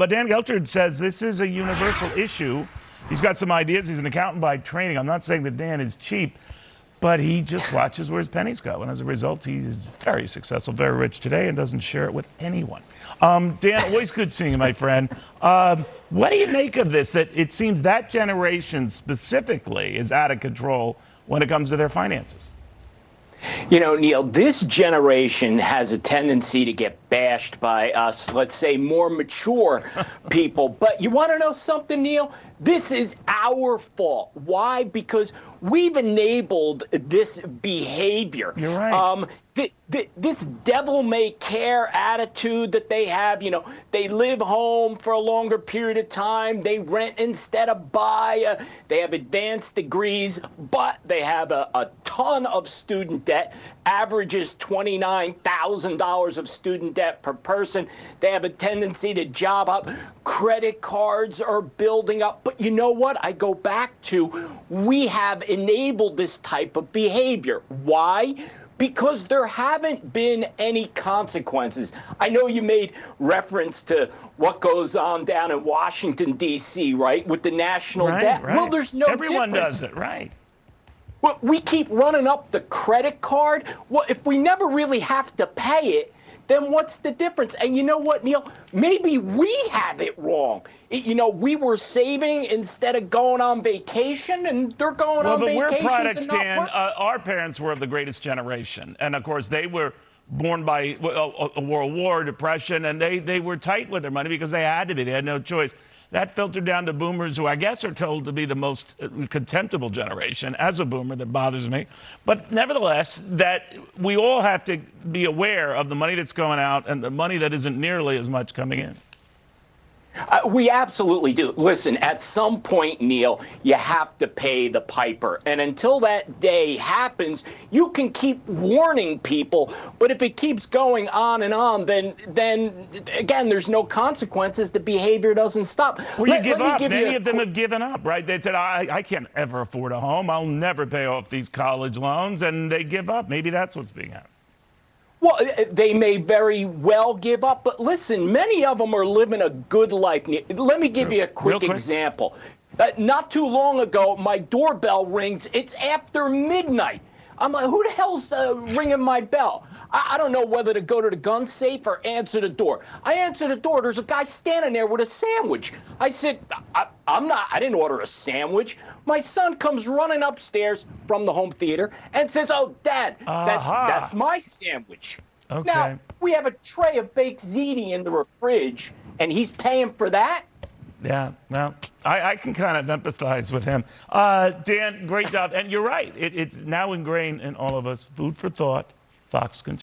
But Dan Geltrude says this is a universal issue. He's got some ideas. He's an accountant by training. I'm not saying that Dan is cheap, but he just watches where his pennies go. And as a result, he's very successful, very rich today, and doesn't share it with anyone. Dan, always good seeing you, my friend. What do you make of this, that it seems that generation specifically is out of control when it comes to their finances? You know, Neil, this generation has a tendency to get bashed by us, let's say, more mature people. But you want to know something, Neil? This is our fault. Why? Because we've enabled this behavior. You're right. This devil-may-care attitude that they have, you know, they live home for a longer period of time, they rent instead of buy, they have advanced degrees, but they have a ton of student debt, averages $29,000 of student debt per person. They have a tendency to job up. Credit cards are building up. But you know what? I go back to, we have enabled this type of behavior. Why? Because there haven't been any consequences. I know you made reference to what goes on down in Washington, D.C., right, with the national debt. Right. Well, there's no Everyone difference. does it, right? Well, we keep running up the credit card. Well, if we never really have to pay it, then what's the difference? And you know what, Neil? Maybe we have it wrong. You know, we were saving instead of going on vacation, and they're going on vacations. Well, but we're products, Dan. Our parents were of the greatest generation. And, of course, they were born by a World War, Depression, and they were tight with their money because they had to be. They had no choice. That filtered down to boomers, who I guess are told to be the most contemptible generation. As a boomer, that bothers me. But nevertheless, that we all have to be aware of the money that's going out and the money that isn't nearly as much coming in. We absolutely do. Listen, at some point, Neil, you have to pay the piper. And until that day happens, you can keep warning people. But if it keeps going on and on, then again, there's no consequences. The behavior doesn't stop. Well, you give up. Many of them have given up, right? They said, I can't ever afford a home. I'll never pay off these college loans. And they give up. Maybe that's what's being happened. Well, they may very well give up, but listen, many of them are living a good life. Let me give you a quick example. Not too long ago, my doorbell rings. It's after midnight. I'm like, who the hell's ringing my bell? I don't know whether to go to the gun safe or answer the door. I answer the door. There's a guy standing there with a sandwich. I said, I didn't order a sandwich. My son comes running upstairs from the home theater and says, oh, Dad, that's my sandwich. Okay. Now, we have a tray of baked ziti in the fridge, and he's paying for that? Yeah, well, I can kind of empathize with him. Dan, great job. And you're right. It's now ingrained in all of us. Food for thought. Fox continues.